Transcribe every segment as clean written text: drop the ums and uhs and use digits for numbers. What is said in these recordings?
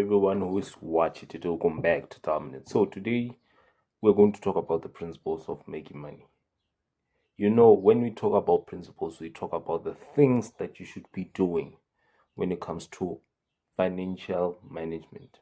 everyone who is watching it. Welcome back to Dominant. So today we're going to talk about the principles of making money. When we talk about principles, we talk about the things that you should be doing when it comes to financial management.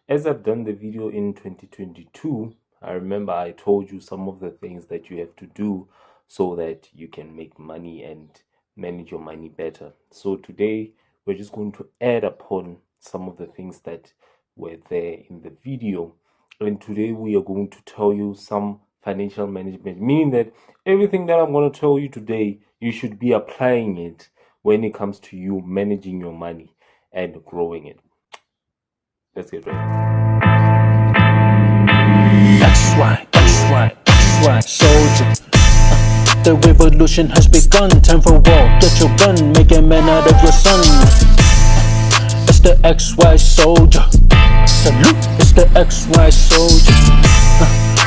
As I've done the video in 2022, I remember I told you some of the things that you have to do so that you can make money and manage your money better. So today we're just going to add upon some of the things that were there in the video. And today we are going to tell you some financial management, meaning that everything that I'm going to tell you today, you should be applying it when it comes to you managing your money and growing it. Let's get ready. That's right, soldier. The revolution has begun. Time for war. Get your gun, make a man out of your son. It's the XY soldier. Salute. It's the XY soldier.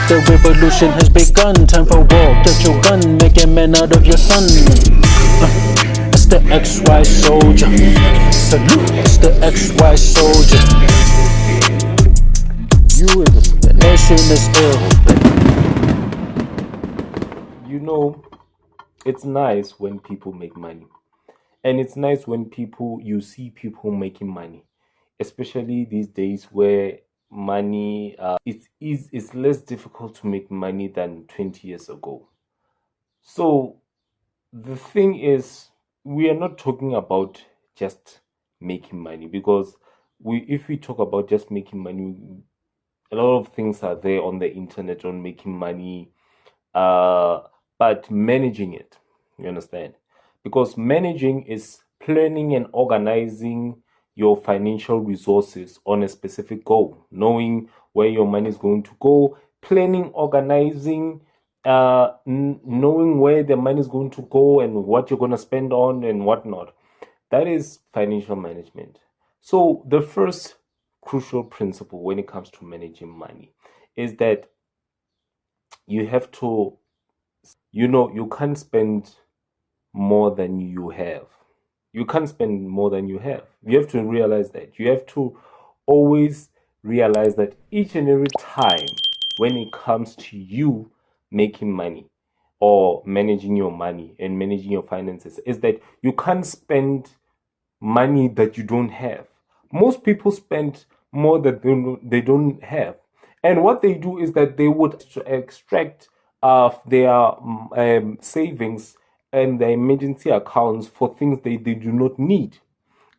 The revolution has begun. Time for war. Get your gun, make a man out of your son. It's the XY soldier. Salute. It's the XY soldier. The nation is ill. It's nice when people make money. And it's nice when you see people making money, especially these days where money, it's less difficult to make money than 20 years ago. So the thing is, we are not talking about just making money, because if we talk about just making money, a lot of things are there on the internet on making money, but managing it, you understand? Because managing is planning and organizing your financial resources on a specific goal, knowing where your money is going to go, planning, organizing, knowing where the money is going to go and what you're going to spend on and whatnot. That is financial management. So the first crucial principle when it comes to managing money is that you have to, you can't spend more than you have. You can't spend more than you have. You have to realize that. You have to always realize that each and every time when it comes to you making money or managing your money and managing your finances, is that you can't spend money that you don't have. Most people spend more that they don't have. And what they do is that they would extract their savings and their emergency accounts for things they do not need.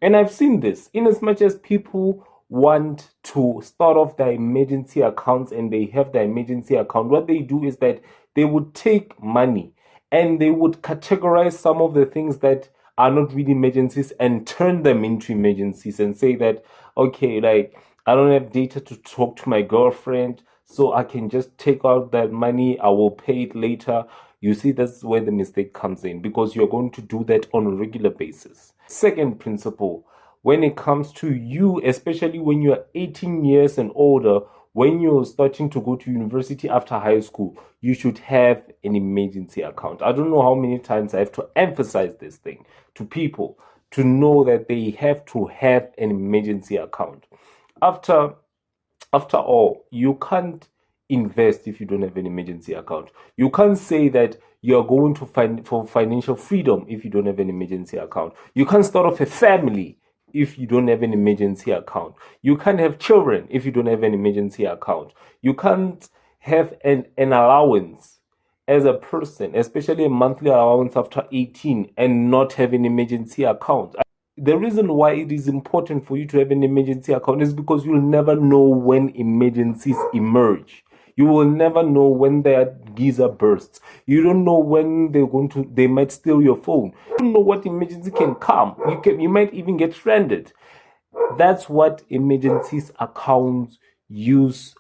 And I've seen this, in as much as people want to start off their emergency accounts and they have their emergency account, what they do is that they would take money and they would categorize some of the things that are not really emergencies and turn them into emergencies and say that, okay, like, I don't have data to talk to my girlfriend, so I can just take out that money, I will pay it later. You see, that's where the mistake comes in, because you're going to do that on a regular basis. Second principle, when it comes to you, especially when you're 18 years and older, when you're starting to go to university after high school, you should have an emergency account. I don't know how many times I have to emphasize this thing to people to know that they have to have an emergency account. After all, you can't invest if you don't have an emergency account. You can't say that you're going to find for financial freedom if you don't have an emergency account. You can't start off a family if you don't have an emergency account. You can't have children if you don't have an emergency account. You can't have an allowance as a person, especially a monthly allowance after 18, and not have an emergency account. The reason why it is important for you to have an emergency account is because you'll never know when emergencies emerge. You will never know when their geyser bursts. You don't know when they might steal your phone. You don't know what emergency can come. You might even get stranded. That's what emergencies accounts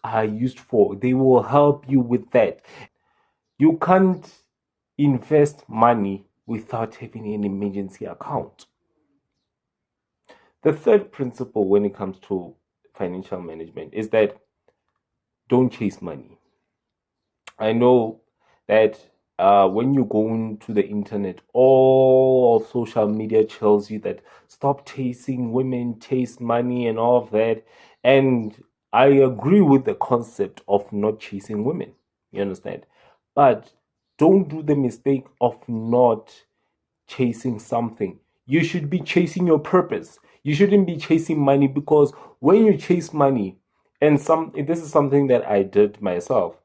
are used for. They will help you with that. You can't invest money without having an emergency account. The third principle when it comes to financial management is that don't chase money. I know that when you go into the internet, all of social media tells you that stop chasing women, chase money and all of that. And I agree with the concept of not chasing women. You understand? But don't do the mistake of not chasing something. You should be chasing your purpose. You shouldn't be chasing money, because when you chase money, and this is something that I did myself,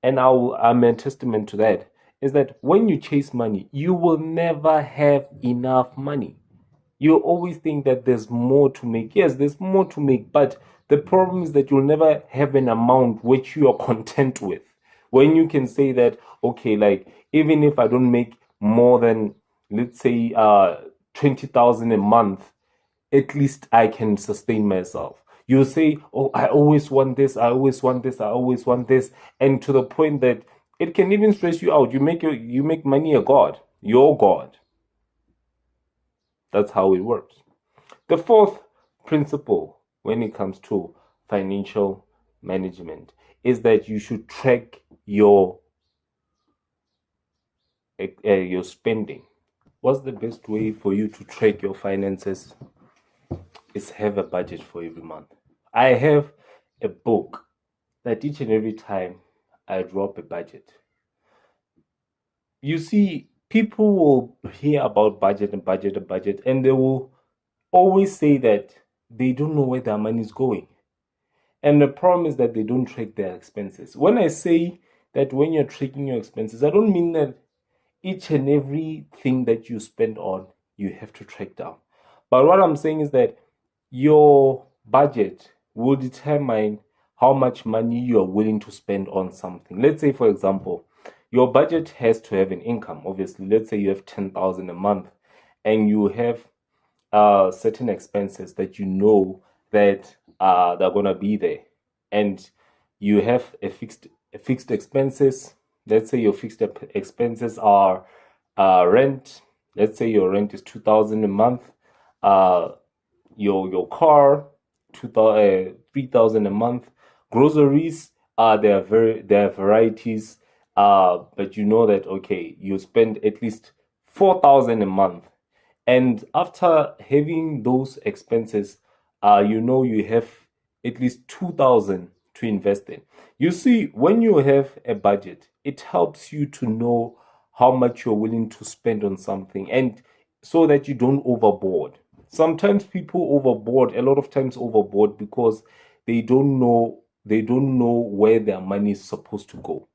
and I'm a testament to that, is that when you chase money, you will never have enough money. You always think that there's more to make. Yes, there's more to make, but the problem is that you'll never have an amount which you are content with. When you can say that, okay, like, even if I don't make more than, let's say, 20,000 a month, at least I can sustain myself. You say, oh, I always want this, I always want this, I always want this, and to the point that it can even stress you out. You make money a god, your god. That's how it works. The fourth principle when it comes to financial management is that you should track your spending. What's the best way for you to track your finances? Is have a budget for every month. I have a book that each and every time I drop a budget. You see, people will hear about budget, and they will always say that they don't know where their money is going. And the problem is that they don't track their expenses. When I say that when you're tracking your expenses, I don't mean that each and everything that you spend on, you have to track down. But what I'm saying is that your budget will determine how much money you are willing to spend on something. Let's say, for example, your budget has to have an income. Obviously, let's say you have 10,000 a month and you have certain expenses that you know that they're gonna be there, and you have a fixed expenses. Let's say your fixed expenses are rent. Let's say your rent is 2,000 a month. Your car, 3,000 a month. Groceries, there are varieties. But you know that, okay, you spend at least 4,000 a month, and after having those expenses, you know you have at least 2,000 to invest in. You see, when you have a budget, it helps you to know how much you're willing to spend on something, and so that you don't overboard. Sometimes people overboard, a lot of times overboard, because they don't know where their money is supposed to go.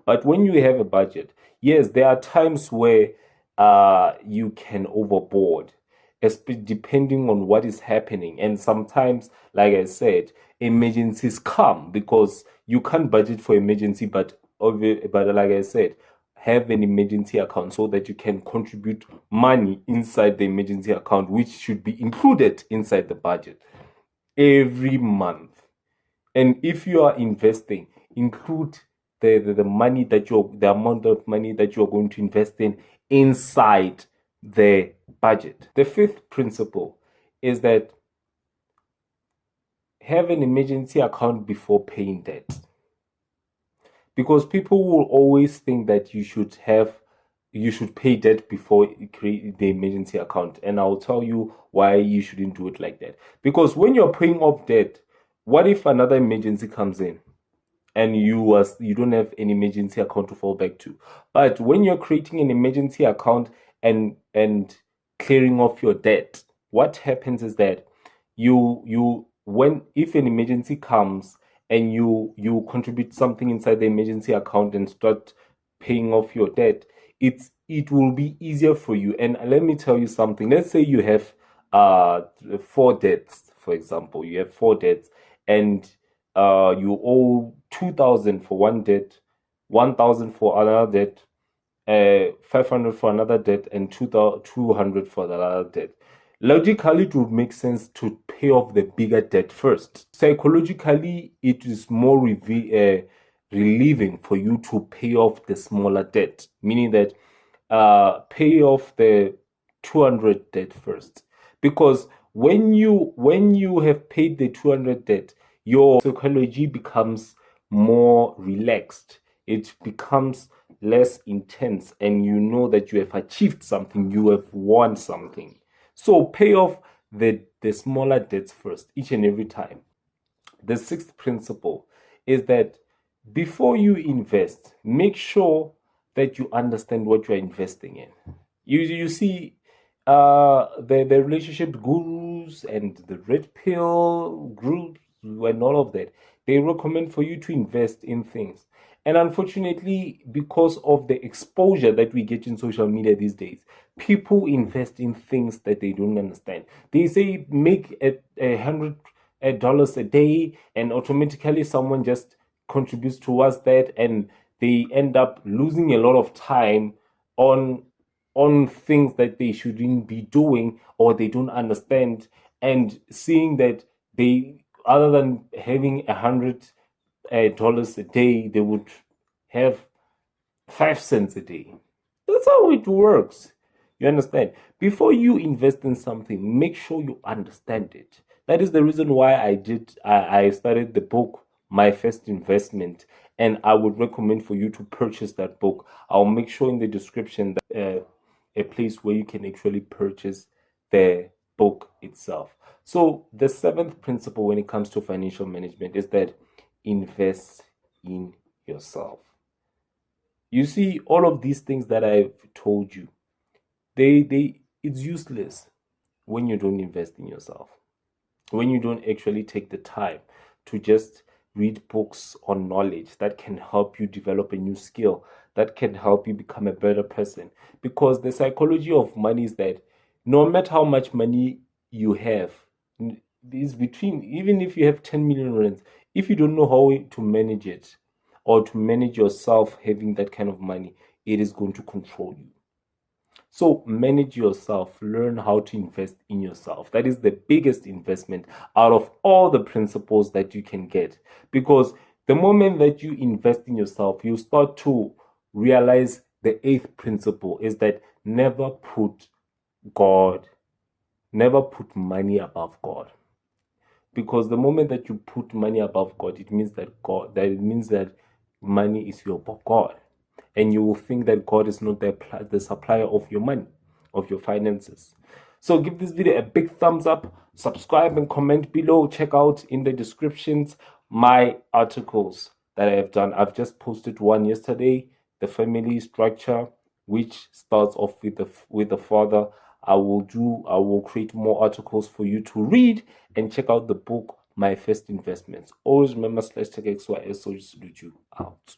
But when you have a budget, yes, there are times where you can overboard, depending on what is happening. And sometimes, like I said, emergencies come, because you can't budget for emergency, but like I said, have an emergency account so that you can contribute money inside the emergency account, which should be included inside the budget every month. And if you are investing, include the money the amount of money that you're going to invest in inside the budget. The fifth principle is that have an emergency account before paying debt. Because people will always think that you should pay debt before you create the emergency account. And I'll tell you why you shouldn't do it like that. Because when you're paying off debt, what if another emergency comes in and you don't have an emergency account to fall back to? But when you're creating an emergency account and clearing off your debt, what happens is that if an emergency comes and you contribute something inside the emergency account and start paying off your debt, it will be easier for you. And let me tell you something. Let's say you have 4 debts, for example. You have 4 debts, and you owe 2,000 for one debt, 1,000 for another debt, 500 for another debt, and 200 for the other debt. Logically, it would make sense to pay off the bigger debt first. Psychologically, it is more relieving for you to pay off the smaller debt, meaning that pay off the 200 debt first. Because when you have paid the 200 debt, your psychology becomes more relaxed. It becomes less intense, and you know that you have achieved something, you have won something. So pay off the smaller debts first, each and every time. The sixth principle is that before you invest, make sure that you understand what you're investing in. You see, the relationship gurus and the red pill groups and all of that, they recommend for you to invest in things. And unfortunately, because of the exposure that we get in social media these days, people invest in things that they don't understand. They say make $100 a day, and automatically someone just contributes towards that, and they end up losing a lot of time on things that they shouldn't be doing, or they don't understand, and seeing that they, other than having $100 a day, they would have 5 cents a day. That's how it works. You understand? Before you invest in something, make sure you understand it. That is the reason why I started the book, My First Investment, and I would recommend for you to purchase that book. I'll make sure in the description that a place where you can actually purchase the book itself. So the seventh principle when it comes to financial management is that invest in yourself. You see, all of these things that I've told you, it's useless when you don't invest in yourself. When you don't actually take the time to just read books on knowledge that can help you develop a new skill, that can help you become a better person. Because the psychology of money is that no matter how much money you have, is between, even if you have 10 million rands, if you don't know how to manage it, or to manage yourself having that kind of money, it is going to control you. So manage yourself, learn how to invest in yourself. That is the biggest investment out of all the principles that you can get. Because the moment that you invest in yourself, you start to realize the eighth principle is that never put money above God. Because the moment that you put money above God, it means that money is your God. And you will think that God is not the supplier of your money, of your finances. So give this video a big thumbs up, subscribe and comment below. Check out in the descriptions my articles that I have done. I've just posted one yesterday, the family structure, which starts off with the father. I will create more articles for you to read, and check out the book, My First Investments. Always remember /TechXYS, so just salute you out.